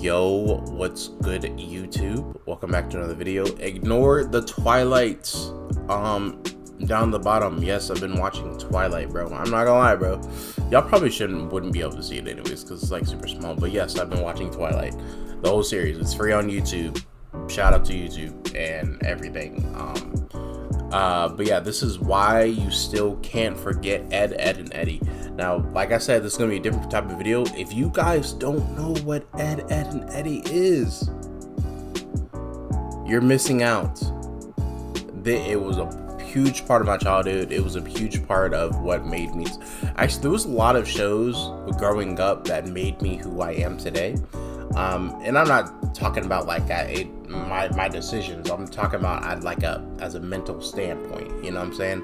Yo, what's good, YouTube? Welcome back to another video. Ignore the Twilight down the bottom. Yes, I've been watching Twilight, bro. I'm not gonna lie, bro. Y'all probably wouldn't be able to see it anyways because it's like super small. But yes, I've been watching Twilight, the whole series. It's free on YouTube. Shout out to YouTube and everything. But yeah, this is why you still can't forget Ed, and Eddy. Now, like I said, this is gonna be a different type of video. If you guys don't know what Ed, and Eddy is, you're missing out. It was a huge part of my childhood. It was a huge part of what made me. Actually, there was a lot of shows growing up that made me who I am today. And I'm not talking about like my decisions. I'm talking about as a mental standpoint. You know what I'm saying?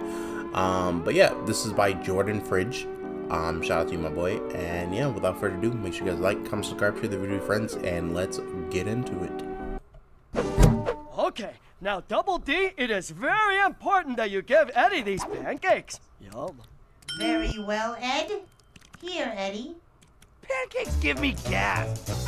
But yeah, this is by Jordan Fridge. Shout out to you, my boy. And yeah, without further ado, make sure you guys like, comment, subscribe, share the video with friends, and let's get into it. Okay, now Double D, it is very important that you give Eddy these pancakes. Yum. Very well, Ed. Here, Eddy. Pancakes give me gas.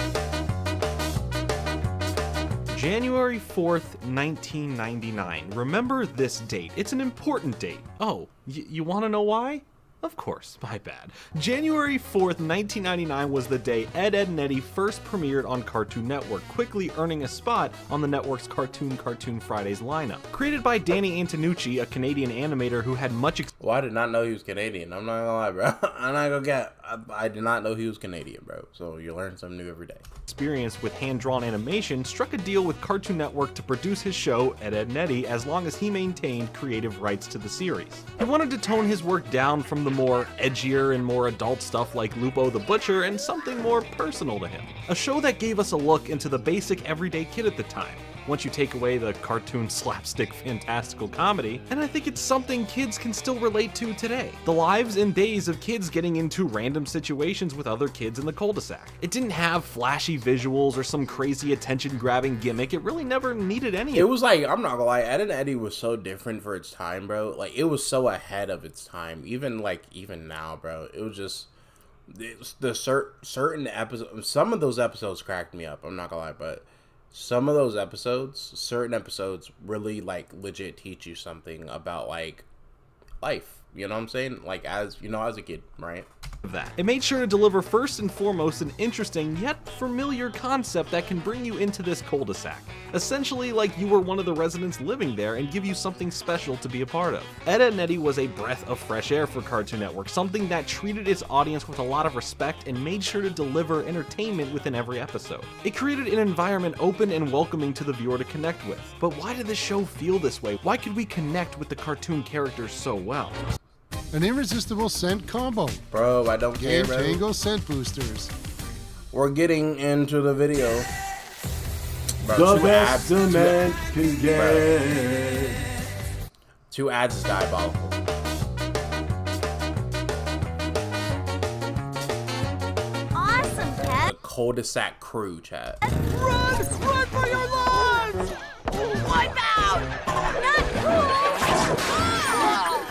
January 4th, 1999. Remember this date. It's an important date. Oh, you want to know why? Of course, my bad. January 4th, 1999 was the day Ed, and Eddy first premiered on Cartoon Network, quickly earning a spot on the network's Cartoon Fridays lineup. Created by Danny Antonucci, a Canadian animator who had much Well, I did not know he was Canadian. I'm not gonna lie, bro. I'm not gonna get. I did not know he was Canadian, bro. So you learn something new every day. Experience with hand-drawn animation, struck a deal with Cartoon Network to produce his show, Ed, and Eddy, as long as he maintained creative rights to the series. He wanted to tone his work down from the more edgier and more adult stuff like Lupo the Butcher and something more personal to him. A show that gave us a look into the basic everyday kid at the time, once you take away the cartoon slapstick fantastical comedy, and I think it's something kids can still relate to today. The lives and days of kids getting into random situations with other kids in the cul-de-sac. It didn't have flashy visuals or some crazy attention-grabbing gimmick. It really never needed any of it. It was like, I'm not gonna lie, Ed and Eddy was so different for its time, bro. Like, it was so ahead of its time. Even now, bro. It was the certain episodes. Some of those episodes cracked me up. I'm not gonna lie, but some of those episodes, certain episodes, really like legit teach you something about like life. You know what I'm saying? Like, as a kid, right? That. It made sure to deliver first and foremost an interesting yet familiar concept that can bring you into this cul-de-sac. Essentially like you were one of the residents living there and give you something special to be a part of. Ed, and Eddy was a breath of fresh air for Cartoon Network, something that treated its audience with a lot of respect and made sure to deliver entertainment within every episode. It created an environment open and welcoming to the viewer to connect with. But why did the show feel this way? Why could we connect with the cartoon characters so well? An irresistible scent combo. Bro, I don't care, Game bro. Tango scent boosters. We're getting into the video. Bro, The best a man can get. Bro. 2 ads is diabolical. Awesome, Kev. The cul-de-sac crew, chat. Run! Run for your lives! Wipe out! Not cool.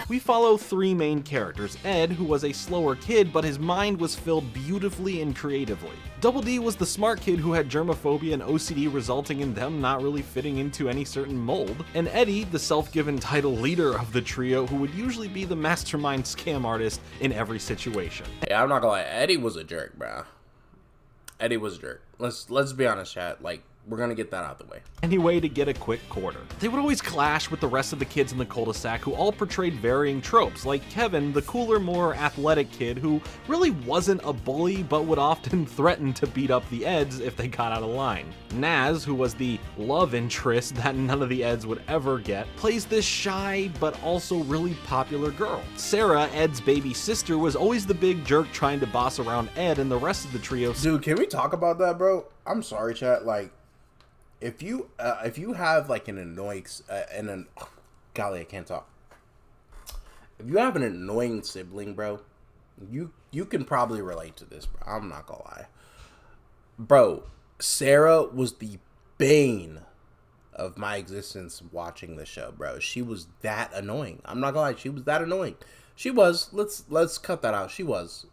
We follow 3 main characters. Ed, who was a slower kid, but his mind was filled beautifully and creatively. Double D was the smart kid who had germophobia and OCD, resulting in them not really fitting into any certain mold. And Eddy, the self-given title leader of the trio, who would usually be the mastermind scam artist in every situation. Yeah, I'm not gonna lie. Eddy was a jerk, bro. Eddy was a jerk. Let's be honest, chat. Like, we're gonna get that out the way. Any way to get a quick quarter. They would always clash with the rest of the kids in the cul-de-sac who all portrayed varying tropes, like Kevin, the cooler, more athletic kid who really wasn't a bully but would often threaten to beat up the Eds if they got out of line. Naz, who was the love interest that none of the Eds would ever get, plays this shy but also really popular girl. Sarah, Ed's baby sister, was always the big jerk trying to boss around Ed and the rest of the trio. Dude, can we talk about that, bro? I'm sorry, chat. Like, if you have like an annoying golly, I can't talk. If you have an annoying sibling, bro, you can probably relate to this, bro. I'm not gonna lie, bro. Sarah was the bane of my existence watching the show, bro. She was that annoying. I'm not gonna lie, she was that annoying. She was. Let's cut that out. She was.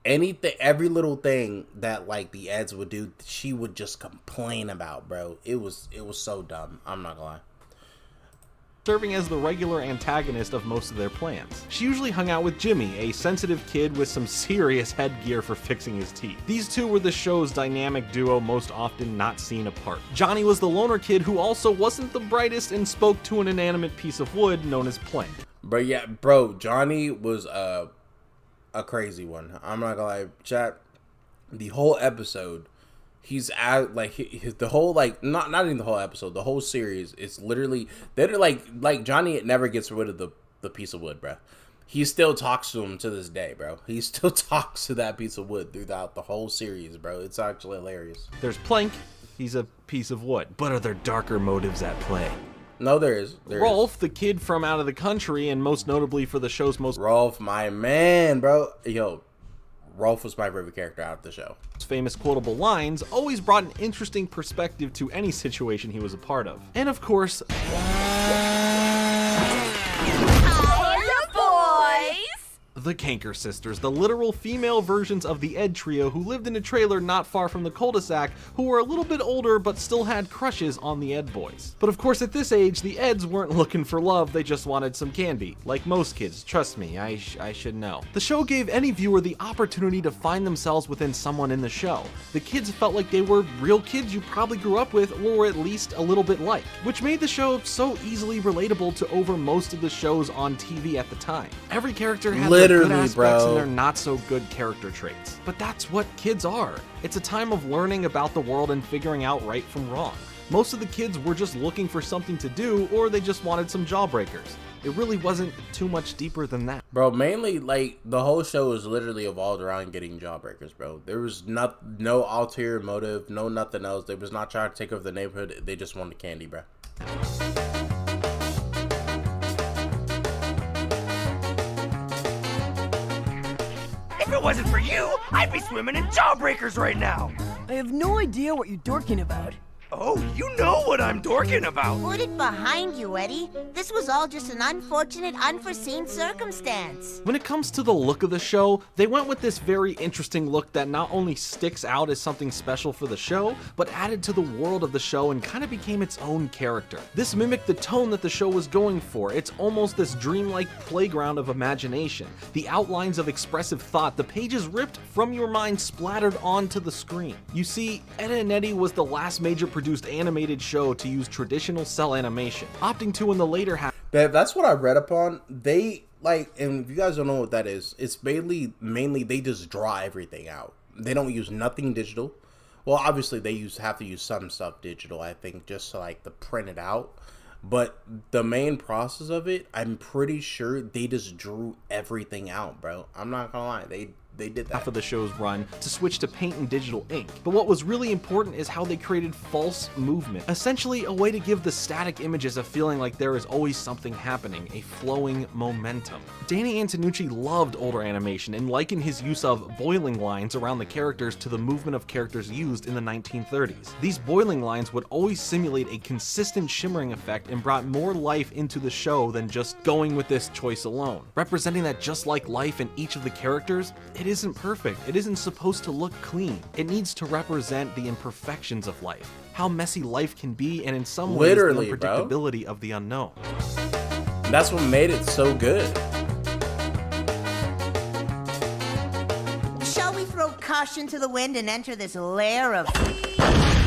anything, every little thing that like the Eds would do, she would just complain about, bro. It was so dumb. I'm not gonna lie. Serving as the regular antagonist of most of their plans. She usually hung out with Jimmy, a sensitive kid with some serious headgear for fixing his teeth. These two were the show's dynamic duo, most often not seen apart. Johnny was the loner kid who also wasn't the brightest and spoke to an inanimate piece of wood known as Plank. But yeah, bro, Johnny was a crazy one. I'm not gonna lie, chat. The whole episode, he's at like the whole like not even the whole episode, the whole series. It's literally they're like Johnny never gets rid of the piece of wood, bro. He still talks to him to this day, bro. He still talks to that piece of wood throughout the whole series, bro. It's actually hilarious. There's Plank. He's a piece of wood. But are there darker motives at play? No, there is. Rolf, the kid from out of the country, and most notably for the show's most Rolf, my man, bro. Yo, Rolf was my favorite character out of the show. Famous quotable lines, always brought an interesting perspective to any situation he was a part of. And of course, the Kanker sisters, the literal female versions of the Ed trio who lived in a trailer not far from the cul-de-sac, who were a little bit older but still had crushes on the Ed boys. But of course at this age, the Eds weren't looking for love, they just wanted some candy. Like most kids, trust me, I should know. The show gave any viewer the opportunity to find themselves within someone in the show. The kids felt like they were real kids you probably grew up with or were at least a little bit like, which made the show so easily relatable to over most of the shows on TV at the time. Every character had their good aspects and their not so good character traits. But that's what kids are. It's a time of learning about the world and figuring out right from wrong. Most of the kids were just looking for something to do, or they just wanted some jawbreakers. It really wasn't too much deeper than that. Bro, mainly, like, the whole show is literally evolved around getting jawbreakers, bro. There was no ulterior motive, no nothing else. They was not trying to take over the neighborhood. They just wanted candy, bro. If it wasn't for you, I'd be swimming in jawbreakers right now. I have no idea what you're dorking about. Oh, you know what I'm dorking about. Put it behind you, Eddie. This was all just an unfortunate, unforeseen circumstance. When it comes to the look of the show, they went with this very interesting look that not only sticks out as something special for the show, but added to the world of the show and kind of became its own character. This mimicked the tone that the show was going for. It's almost this dreamlike playground of imagination. The outlines of expressive thought, the pages ripped from your mind splattered onto the screen. You see, Eddy and Eddy was the last major produced animated show to use traditional cell animation, opting to in the later half. That's what I read upon. They like, and if you guys don't know what that is, it's mainly they just draw everything out. They don't use nothing digital. Well, obviously they have to use some stuff digital, I think, just to like to print it out. But the main process of it, I'm pretty sure they just drew everything out, bro. I'm not gonna lie, they did that. Half of the show's run to switch to paint and digital ink. But what was really important is how they created false movement. Essentially a way to give the static images a feeling like there is always something happening, a flowing momentum. Danny Antonucci loved older animation and likened his use of boiling lines around the characters to the movement of characters used in the 1930s. These boiling lines would always simulate a consistent shimmering effect and brought more life into the show than just going with this choice alone. Representing that just like life in each of the characters, it isn't perfect. It isn't supposed to look clean. It needs to represent the imperfections of life, how messy life can be, and in some ways the unpredictability of the unknown. That's what made it so good. Shall we throw caution to the wind and enter this lair of...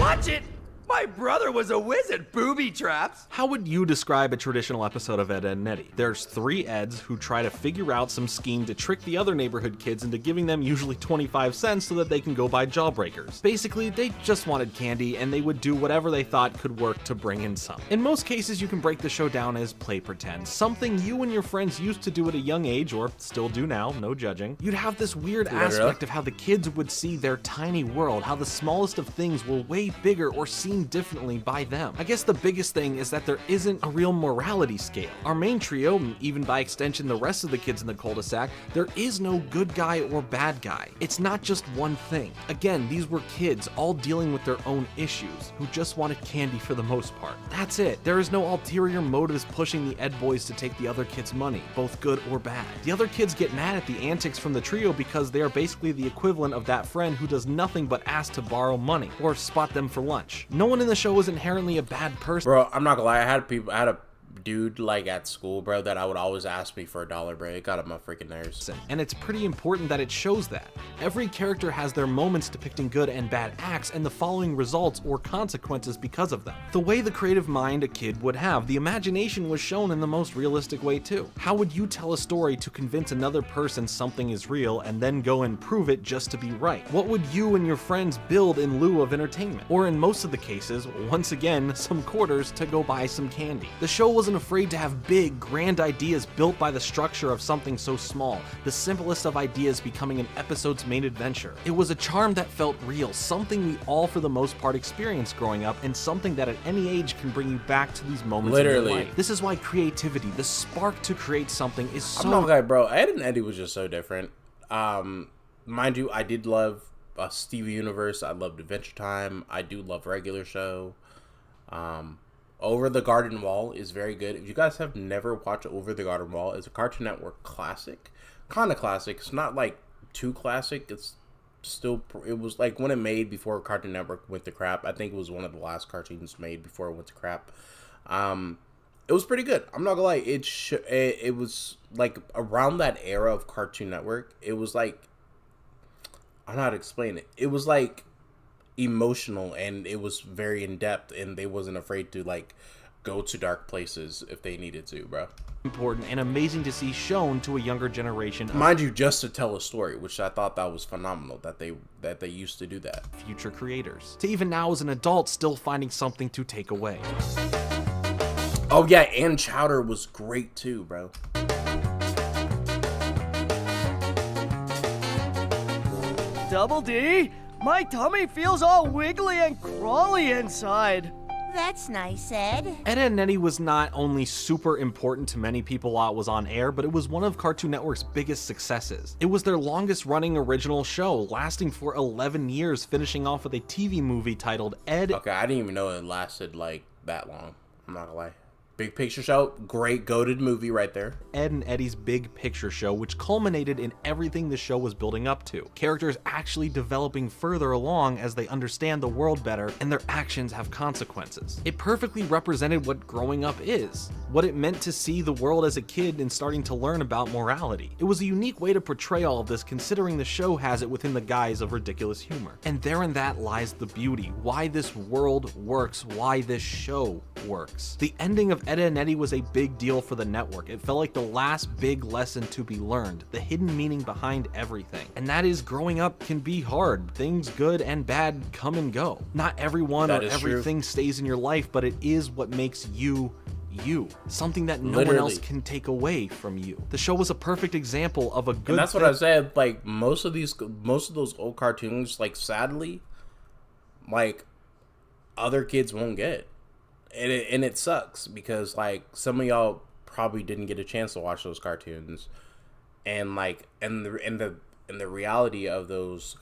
Watch it! My brother was a whiz at booby traps. How would you describe a traditional episode of Ed, Edd n Eddy? There's three Eds who try to figure out some scheme to trick the other neighborhood kids into giving them usually 25 cents so that they can go buy jawbreakers. Basically, they just wanted candy and they would do whatever they thought could work to bring in some. In most cases, you can break the show down as play pretend, something you and your friends used to do at a young age, or still do now, no judging. You'd have this weird aspect of how the kids would see their tiny world, how the smallest of things were way bigger or seem seen differently by them. I guess the biggest thing is that there isn't a real morality scale. Our main trio, and even by extension the rest of the kids in the cul-de-sac, there is no good guy or bad guy. It's not just one thing. Again, these were kids all dealing with their own issues, who just wanted candy for the most part. That's it. There is no ulterior motives pushing the Ed boys to take the other kids' money, both good or bad. The other kids get mad at the antics from the trio because they are basically the equivalent of that friend who does nothing but ask to borrow money or spot them for lunch. No one in the show is inherently a bad person. Bro, I'm not gonna lie, I had a dude like at school, bro, that I would always ask me for $1, bro. It got on my freaking nerves. And it's pretty important that it shows that. Every character has their moments depicting good and bad acts and the following results or consequences because of them. The way the creative mind a kid would have, the imagination was shown in the most realistic way too. How would you tell a story to convince another person something is real and then go and prove it just to be right? What would you and your friends build in lieu of entertainment? Or in most of the cases, once again, some quarters to go buy some candy. The show wasn't afraid to have big, grand ideas built by the structure of something so small, the simplest of ideas becoming an episode's main adventure. It was a charm that felt real, something we all for the most part experienced growing up, and something that at any age can bring you back to these moments in your life. This is why creativity, the spark to create something, is so... I'm not gonna lie, bro, Ed and Eddy was just so different. Mind you, I did love Steven Universe, I loved Adventure Time, I do love Regular Show. Over the Garden Wall is very good. If you guys have never watched Over the Garden Wall, it's a Cartoon Network classic. Kind of classic. It's not like too classic. It's still, it was like when it made before Cartoon Network went to crap. I think it was one of the last cartoons made before it went to crap. It was pretty good. I'm not gonna lie. It was like around that era of Cartoon Network. It was like, I don't know how to explain it. It was like emotional, and it was very in depth, and they wasn't afraid to like go to dark places if they needed to, bro. Important and amazing to see shown to a younger generation, mind you, just to tell a story, which I thought that was phenomenal that they used to do that. Future creators to even now as an adult still finding something to take away. Oh yeah, and Chowder was great too, bro. Double D? My tummy feels all wiggly and crawly inside. That's nice, Ed. Ed, Edd n Eddy was not only super important to many people while it was on air, but it was one of Cartoon Network's biggest successes. It was their longest running original show, lasting for 11 years, finishing off with a TV movie titled Ed. Okay, I didn't even know it lasted like that long. I'm not gonna lie. Big Picture Show, great goated movie right there. Ed and Eddy's Big Picture Show, which culminated in everything the show was building up to. Characters actually developing further along as they understand the world better, and their actions have consequences. It perfectly represented what growing up is, what it meant to see the world as a kid and starting to learn about morality. It was a unique way to portray all of this, considering the show has it within the guise of ridiculous humor. And therein that lies the beauty, why this world works, why this show works. The ending of Ed, Edd n Eddy was a big deal for the network. It felt like the last big lesson to be learned, the hidden meaning behind everything. And that is, growing up can be hard. Things good and bad come and go. Not everyone or everything stays in your life, but it is what makes you you. Something that no one else can take away from you. The show was a perfect example of a good... And that's what I said, like, most of those old cartoons, like, sadly, like, other kids won't get. And it sucks because like some of y'all probably didn't get a chance to watch those cartoons, and like and the reality of those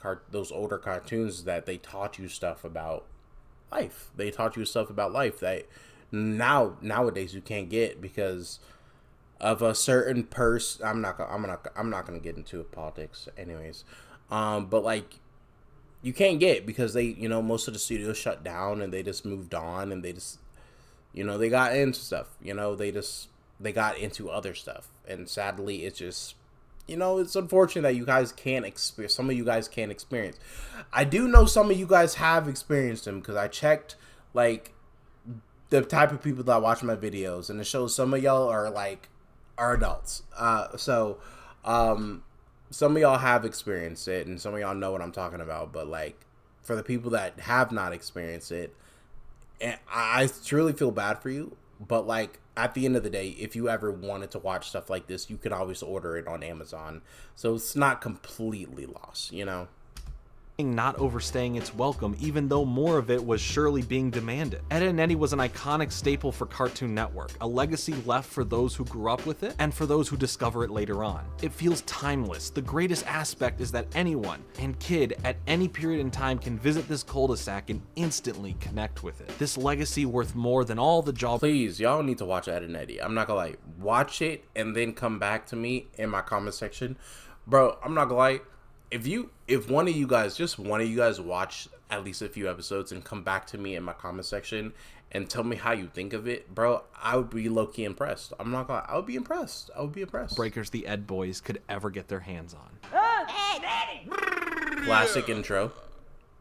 older cartoons is that they taught you stuff about life. They taught you stuff about life that nowadays you can't get because of a certain person. I'm not gonna get into politics anyways, but like, you can't get because they, you know, most of the studios shut down and they just moved on, and they just, you know, they got into stuff, you know, they got into other stuff. And sadly, it's just, you know, it's unfortunate that you guys can't experience, some of you guys can't experience. I do know some of you guys have experienced them because I checked, like, the type of people that watch my videos, and it shows some of y'all are adults. So some of y'all have experienced it, and some of y'all know what I'm talking about. But like, for the people that have not experienced it, and I truly feel bad for you. But like, at the end of the day, if you ever wanted to watch stuff like this, you can always order it on Amazon. So it's not completely lost, you know? not overstaying its welcome, even though more of it was surely being demanded. Ed, Edd n Eddy was an iconic staple for Cartoon Network, a legacy left for those who grew up with it and for those who discover it later on. It feels timeless. The greatest aspect is that anyone and kid at any period in time can visit this cul-de-sac and instantly connect with it. This legacy worth more than all the job. Please, y'all need to watch Ed, Edd n Eddy. I'm not gonna lie. Watch it and then come back to me in my comment section. Bro, I'm not gonna lie. If one of you guys watch at least a few episodes and come back to me in my comment section and tell me how you think of it, bro, I would be low-key impressed. I'm not gonna, I would be impressed. Breakers the Ed boys could ever get their hands on. Classic intro.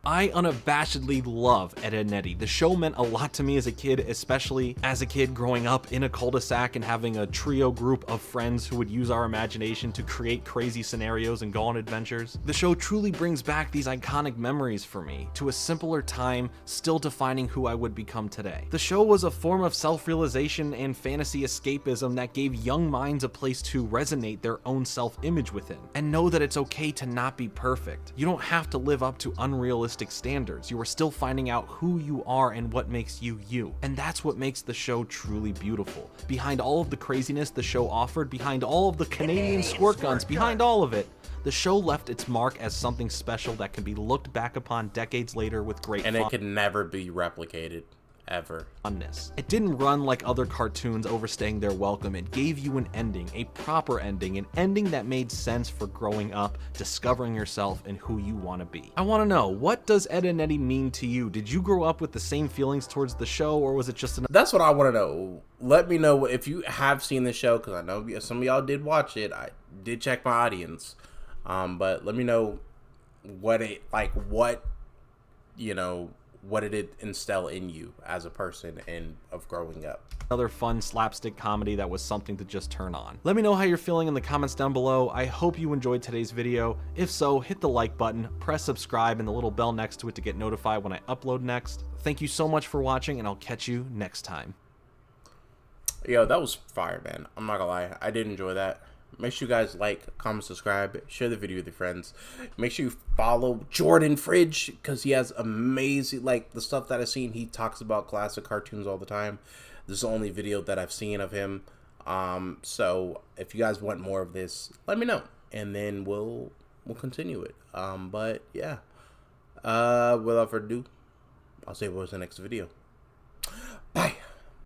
I unabashedly love Ed, Edd n Eddy. The show meant a lot to me as a kid, especially as a kid growing up in a cul-de-sac and having a trio group of friends who would use our imagination to create crazy scenarios and go on adventures. The show truly brings back these iconic memories for me to a simpler time, still defining who I would become today. The show was a form of self-realization and fantasy escapism that gave young minds a place to resonate their own self-image within and know that it's okay to not be perfect. You don't have to live up to unrealistic standards. You are still finding out who you are and what makes you you. And that's what makes the show truly beautiful. Behind all of the craziness the show offered, behind all of the Canadian squirt guns, behind all of it, the show left its mark as something special that can be looked back upon decades later with great fun. And it can never be replicated. Ever. It didn't run like other cartoons overstaying their welcome. It gave you an ending, a proper ending, an ending that made sense for growing up, discovering yourself and who you want to be. I want to know, what does Ed, Edd n Eddy mean to you? Did you grow up with the same feelings towards the show, or was it just an— That's what I want to know. Let me know if you have seen the show, because I know some of y'all did watch it. I did check my audience, but let me know what it what did it instill in you as a person and of growing up? Another fun slapstick comedy that was something to just turn on. Let me know how you're feeling in the comments down below. I hope you enjoyed today's video. If so, hit the like button, press subscribe and the little bell next to it to get notified when I upload next. Thank you so much for watching, and I'll catch you next time. Yo, that was fire, man. I'm not gonna lie. I did enjoy that. Make sure you guys like, comment, subscribe, share the video with your friends. Make sure you follow Jordan Fridge, because he has amazing, like, the stuff that I've seen. He talks about classic cartoons all the time. This is the only video that I've seen of him. So if you guys want more of this, let me know, and then we'll continue it. But yeah, without further ado, I'll see you boys in the next video.